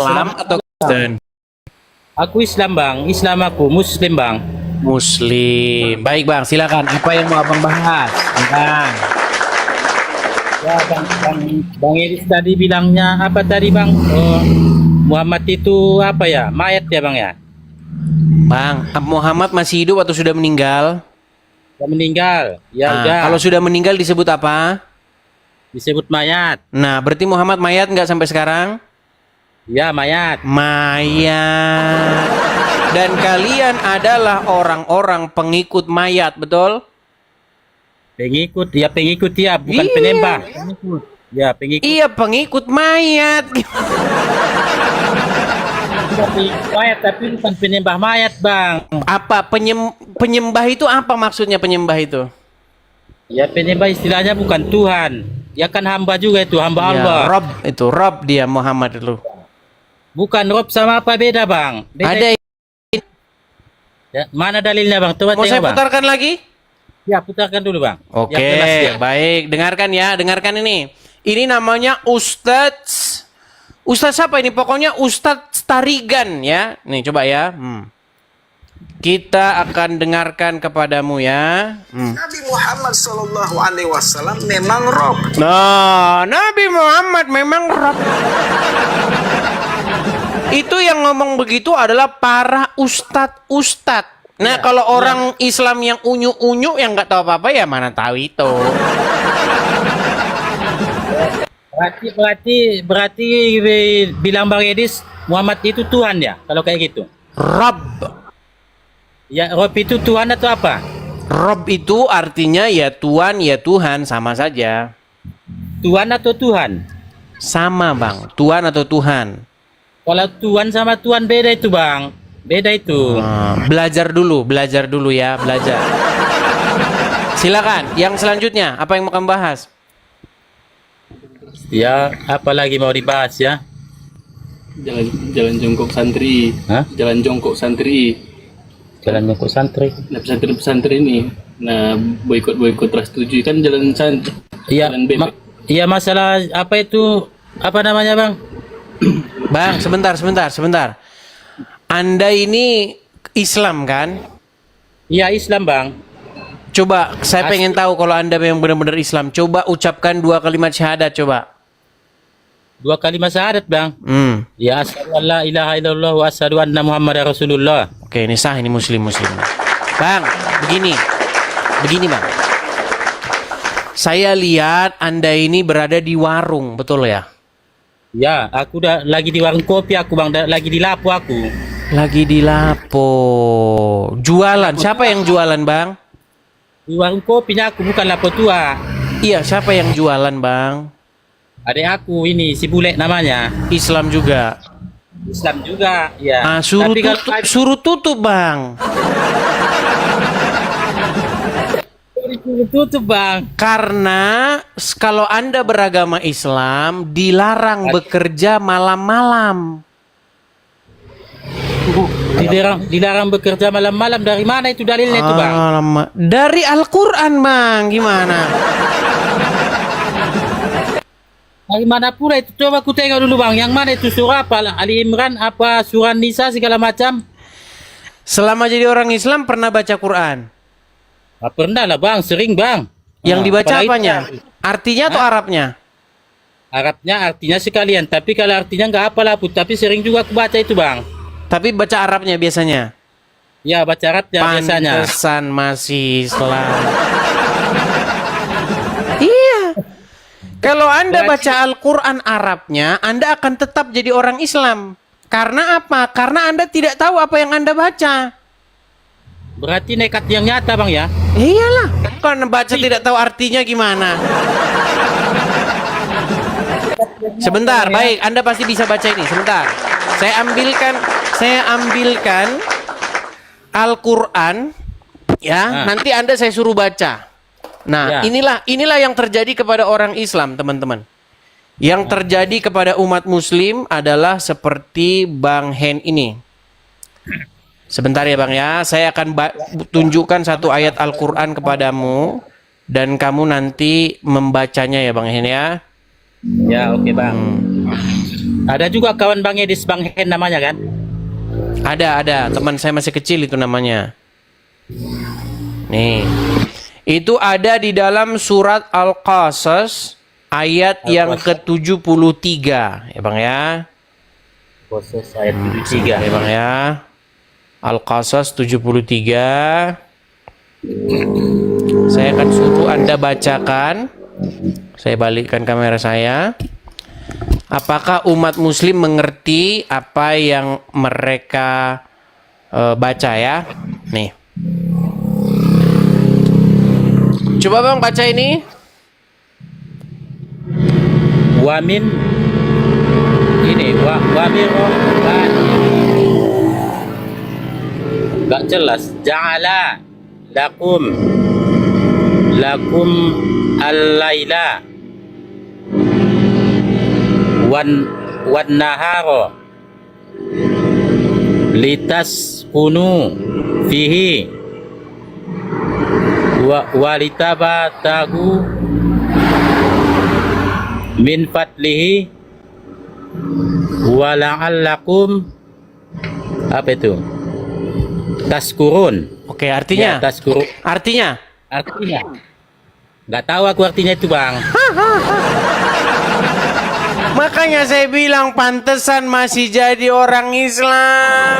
Islam atau Kristen? Aku Islam bang, Islam aku, Muslim bang. Muslim. Baik bang, silakan. Apa yang mau abang bahas? Bang. Ya bang Edis tadi bilangnya apa tadi bang? Oh, Muhammad itu apa ya? Mayat ya bang ya? Bang, Muhammad masih hidup atau sudah meninggal? Sudah meninggal. Ya Nah, udah. kalau sudah meninggal disebut apa? Disebut mayat. Nah, berarti Muhammad mayat nggak sampai sekarang? Ya mayat. Mayat. Dan kalian adalah orang-orang pengikut mayat, betul? Pengikut ya, bukan Iya. penembak. Pengikut. Ya pengikut. Iya, pengikut mayat. Pengikut mayat tapi bukan penyembah mayat bang. Apa penyembah itu apa maksudnya penyembah itu? Ya penyembah istilahnya bukan Tuhan. Ya kan hamba juga itu, hamba Ya, Allah. Rob itu, Rob dia Muhammad itu. Bukan Rob sama apa beda bang? Beda. Ada. Ya, mana dalilnya bang? Coba Mau tengok saya bang. putarkan lagi? Ya putarkan dulu bang. Oke, Yang jelas ya. baik. Dengarkan ya, dengarkan ini. Ini namanya Ustadz. Ustadz siapa ini? Pokoknya Ustadz Tarigan ya. Nih coba ya. Kita akan dengarkan kepadamu ya. Nabi Muhammad Sallallahu Alaihi Wasallam memang Rob. Nah, Nabi Muhammad memang Rob. Itu yang ngomong begitu adalah para ustadz. Nah, kalau orang Islam yang unyu-unyu yang nggak tahu apa-apa ya mana tahu itu. Berarti bilang bang Edis Muhammad itu Tuhan ya? Kalau kayak gitu. Rob. Ya Rob itu Tuhan atau apa? Rob itu artinya ya Tuhan, ya Tuhan, sama saja. Tuhan atau Tuhan? Sama bang, Tuhan atau Tuhan. Kalau Tuhan sama Tuhan beda itu bang. Beda itu. Belajar dulu ya, belajar. Silakan, yang selanjutnya apa yang mau kamu bahas? Ya apalagi mau dibahas ya? Jalan jongkok santri. Hah? Jalan jongkok santri. Jalan jongkok santri. Nah, pesantren ini. Nah, boikot Trust 7 kan jalan santri. Iya. Jalan bebek. Iya masalah apa itu? Apa namanya bang? Bang, sebentar. Anda ini Islam kan? Iya Islam bang. Coba, saya pengen tahu kalau Anda memang benar-benar Islam. Coba ucapkan 2 kalimat syahadat, coba. 2 kalimat syahadat bang. Ya asyhadu an la ilaha illallah wa asyhadu anna muhammadar rasulullah. Oke, ini sah, ini muslim. Bang, begini bang. Saya lihat Anda ini berada di warung, betul ya? Ya, aku udah lagi di warung kopi aku bang, lagi di lapo aku. Lagi di lapo. Jualan, siapa yang jualan bang? Di warung kopinya aku, bukan lapo tua. Iya, siapa yang jualan bang? Adik aku ini, si Bule namanya. Islam juga. Islam juga, ya. Suruh Tapi suruh tutup bang. tutup bang. Karena kalau Anda beragama Islam dilarang bekerja malam-malam. Dilarang bekerja malam-malam. Dari mana itu dalilnya itu bang? Dari Al-Quran bang, gimana? Dari mana pula itu? Coba aku tengok dulu bang. Yang mana itu surah apa? Ali Imran apa surah Nisa segala macam? Selama jadi orang Islam pernah baca Quran? Pernah lah bang, sering bang. Yang dibaca apalagi apanya? Artinya atau Arabnya? Arabnya artinya sekalian. Tapi kalau artinya nggak apalah pun. Tapi sering juga aku baca itu bang. Tapi baca Arabnya biasanya? Ya baca Arabnya biasanya. Pantesan masih Islam. Iya. Kalau Anda baca Al-Quran Arabnya, Anda akan tetap jadi orang Islam. Karena apa? Karena Anda tidak tahu apa yang Anda baca. Berarti nekat yang nyata bang ya? Iyalah. Kan baca tidak tahu artinya gimana? Sebentar, baik. Anda pasti bisa baca ini. Sebentar. Saya ambilkan Al-Quran. Ya, nanti Anda saya suruh baca. Nah, inilah yang terjadi kepada orang Islam, teman-teman. Yang terjadi kepada umat Muslim adalah seperti Bang Hen ini. Sebentar ya Bang ya, saya akan tunjukkan satu ayat Al-Quran kepadamu dan kamu nanti membacanya ya Bang Hen ya. Ya oke Bang. Ada juga kawan Bang Edis, Bang Hen namanya kan? Ada. Teman saya masih kecil itu namanya. Nih. Itu ada di dalam surat Al-Qasas ayat yang ke-73. Ya Bang ya. Proses ayat Ya 73. Bang ya. Al-Qasas 73. Saya akan suruh Anda bacakan. Saya balikkan kamera saya. Apakah umat muslim mengerti apa yang mereka baca ya? Nih. Coba Bang baca ini. Wamin ini wamin gak jelas. Ja'ala lakum al-laila wan nahara litaskunu fihi walitabatahu min fadlihi wala'allakum apa itu? Taskurun. Oke, artinya? Ya, taskurun. Artinya? Artinya? Nggak tahu aku artinya itu, Bang. Makanya saya bilang pantesan masih jadi orang Islam.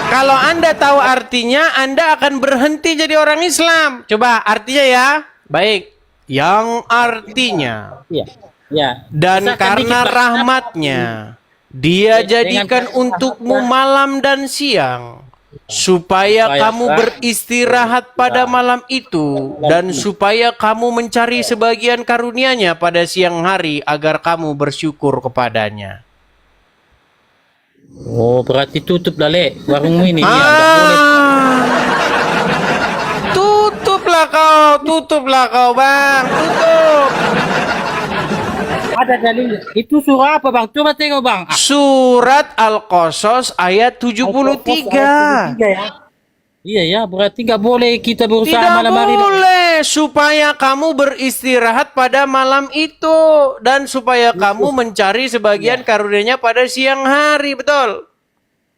Kalau Anda tahu artinya, Anda akan berhenti jadi orang Islam. Coba artinya ya. Baik. Yang artinya. Iya. Ya. Dan Misalkan karena dikit, Bang. rahmatnya, Dia jadikan Dengan- untukmu malam dan siang, supaya kamu beristirahat pada malam itu, dan supaya kamu mencari sebagian karunia-Nya pada siang hari, agar kamu bersyukur kepadanya. Oh, berarti tutup dah, Le. Warungmu ini. Ya, nggak boleh. Tutuplah kau, Bang. Tutup. Ada dalil. Itu surah apa, Bang? Coba tengok, Bang. Surat Al-Qasas ayat 73. Iya ya, berarti nggak boleh kita berusaha Tidak malam hari. boleh, supaya kamu beristirahat pada malam itu, dan supaya kamu mencari sebagian karunia-Nya pada siang hari, betul?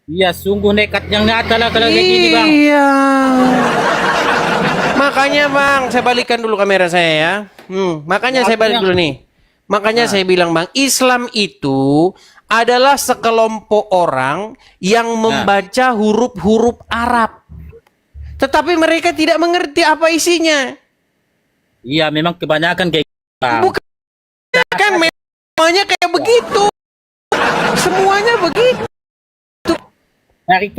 Iya, sungguh nekat yang nyata lah kalau kayak gini, Bang. Iya. Makanya Bang, saya balikkan dulu kamera saya ya. Makanya saya balik dulu nih. Makanya saya bilang Bang, Islam itu adalah sekelompok orang yang membaca huruf-huruf Arab. Tetapi mereka tidak mengerti apa isinya. Iya, memang kebanyakan kayak gitu, Bang. Bukan kan semuanya kayak begitu. Semuanya begitu. Dari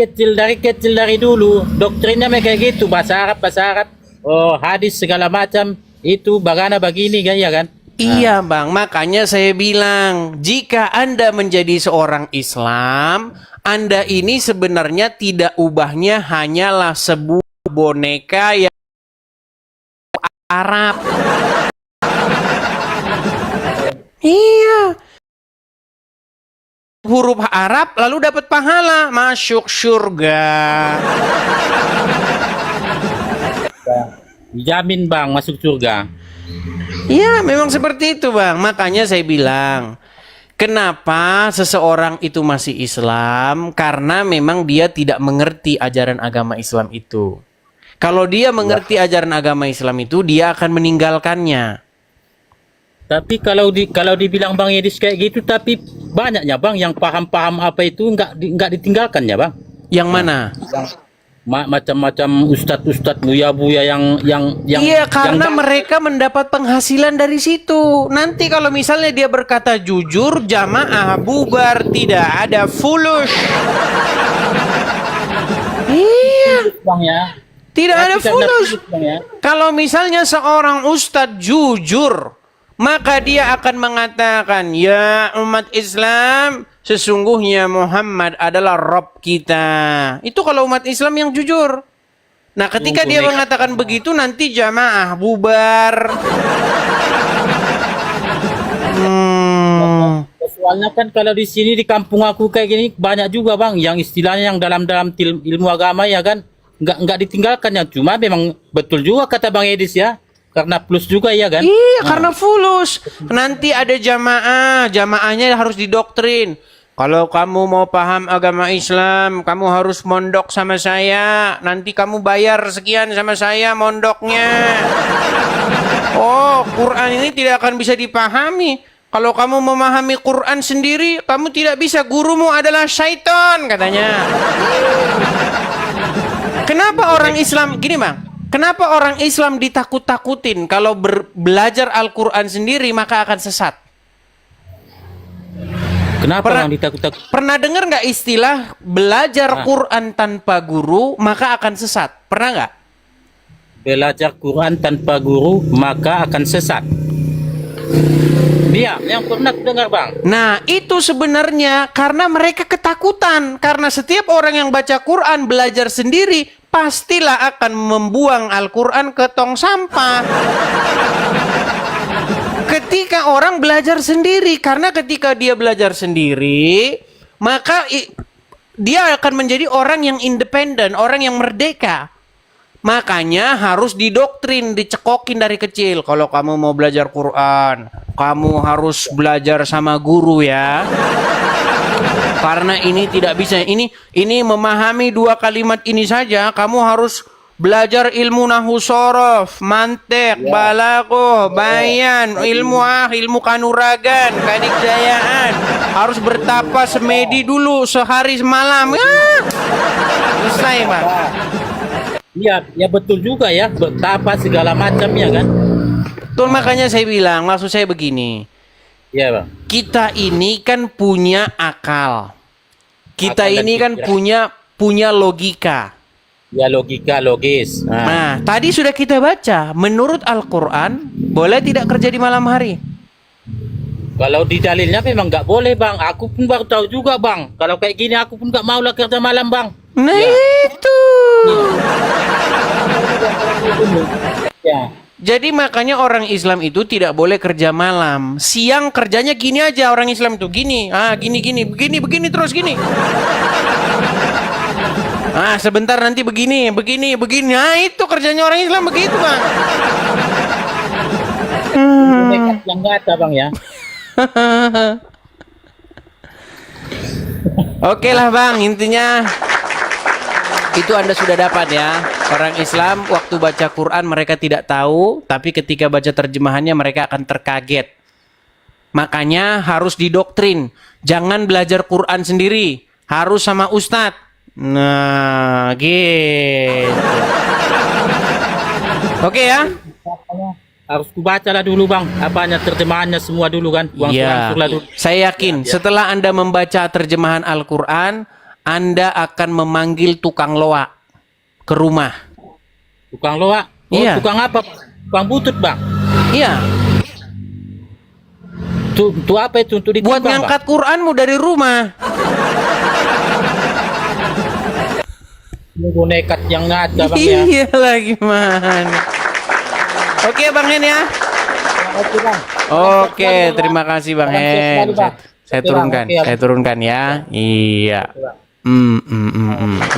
kecil dari dulu doktrinnya mereka kayak gitu, bahasa Arab, oh hadis segala macam itu bagana begini kan ya kan? Iya Bang, makanya saya bilang, jika Anda menjadi seorang Islam, Anda ini sebenarnya tidak ubahnya hanyalah sebuah boneka yang Arab. Iya. Huruf Arab lalu dapat pahala, masuk surga. Dijamin Bang masuk surga. Ya, memang seperti itu, Bang. Makanya saya bilang, kenapa seseorang itu masih Islam? Karena memang dia tidak mengerti ajaran agama Islam itu. Kalau dia mengerti ajaran agama Islam itu, dia akan meninggalkannya. Tapi kalau dibilang Bang Edis kayak gitu, tapi banyaknya Bang yang paham-paham apa itu nggak ditinggalkan ya Bang. Yang mana? Macam-macam ustadz buya-buya yang Iya, karena mereka mendapat penghasilan dari situ. Nanti kalau misalnya dia berkata jujur, jamaah bubar, tidak ada fulus. Iya, Bang ya. tidak ada fulus. Bang ya. Kalau misalnya seorang ustadz jujur, maka dia akan mengatakan, ya umat Islam, sesungguhnya Muhammad adalah Rabb kita. Itu kalau umat Islam yang jujur. Nah, ketika dia mengatakan begitu, nanti jamaah bubar. Soalnya kan kalau di sini di kampung aku kayak gini banyak juga Bang yang istilahnya yang dalam ilmu agama ya kan nggak ditinggalkan ya, cuma memang betul juga kata Bang Edis ya. Karena plus juga ya kan? Iya, karena fulus. Nanti ada jamaahnya harus didoktrin. Kalau kamu mau paham agama Islam, kamu harus mondok sama saya. Nanti kamu bayar sekian sama saya mondoknya. Oh, Quran ini tidak akan bisa dipahami. Kalau kamu memahami Quran sendiri, kamu tidak bisa. Gurumu adalah syaitan, katanya. Kenapa orang Islam, gini bang, kenapa orang Islam ditakut-takutin kalau belajar Al-Quran sendiri maka akan sesat? Kenapa orang ditakut-takut? Pernah dengar nggak istilah belajar Quran tanpa guru maka akan sesat? Pernah nggak? Belajar Quran tanpa guru maka akan sesat. Dia yang pernah dengar bang. Nah itu sebenarnya karena mereka ketakutan. Karena setiap orang yang baca Quran belajar sendiri pastilah akan membuang Al-Quran ke tong sampah. Ketika orang belajar sendiri, karena ketika dia belajar sendiri, maka dia akan menjadi orang yang independen, orang yang merdeka. Makanya harus didoktrin, dicekokin dari kecil. Kalau kamu mau belajar Quran, kamu harus belajar sama guru ya. Karena ini tidak bisa. Ini memahami dua kalimat ini saja, kamu harus belajar ilmu nahwu sorof, mantek, balaghah, bayan, ilmu kanuragan, kadikjayaan. Harus bertapa semedi dulu sehari semalam. Selesai, Bang. Iya, ya betul juga ya. Bertapa segala macam ya kan. Betul, makanya saya bilang, maksud saya begini. Iya, Bang. Kita ini kan punya akal. Kita Akal ini kan punya logika. Ya logika, logis. Nah, tadi sudah kita baca, menurut Al-Quran, boleh tidak kerja di malam hari? Kalau di dalilnya memang nggak boleh bang. Aku pun baru tahu juga bang. Kalau kayak gini aku pun nggak mau lah kerja malam bang. Nah Ya. itu. Ya. Jadi makanya orang Islam itu tidak boleh kerja malam. Siang kerjanya gini aja orang Islam itu. Gini, begini terus gini. Sebentar nanti begini. Nah, itu kerjanya orang Islam begitu, Bang. Nekat yang nggak ada bang ya. Oke lah, Bang, intinya itu Anda sudah dapat ya. Orang Islam waktu baca Quran mereka tidak tahu, tapi ketika baca terjemahannya mereka akan terkaget. Makanya harus didoktrin. Jangan belajar Quran sendiri, harus sama ustadz. Nah, gitu. Oke ya. Harus kubaca lah dulu bang. Apanya terjemahannya semua dulu kan. Iya. Saya yakin setelah Anda membaca terjemahan Al-Quran, Anda akan memanggil tukang loak ke rumah. Tukang loak? Oh, Iya. Tukang apa? Tukang butut bang? Iya. Itu apa itu? Untuk Buat ditimbang, ngangkat Quranmu dari rumah. Tunggu nekat yang nggak ada bang ya. Iya lagi man. Oke Bang Hen ya. Oke bang. Oke, terima kasih Bang Hen. Saya turunkan ya. Iya. Kenapa?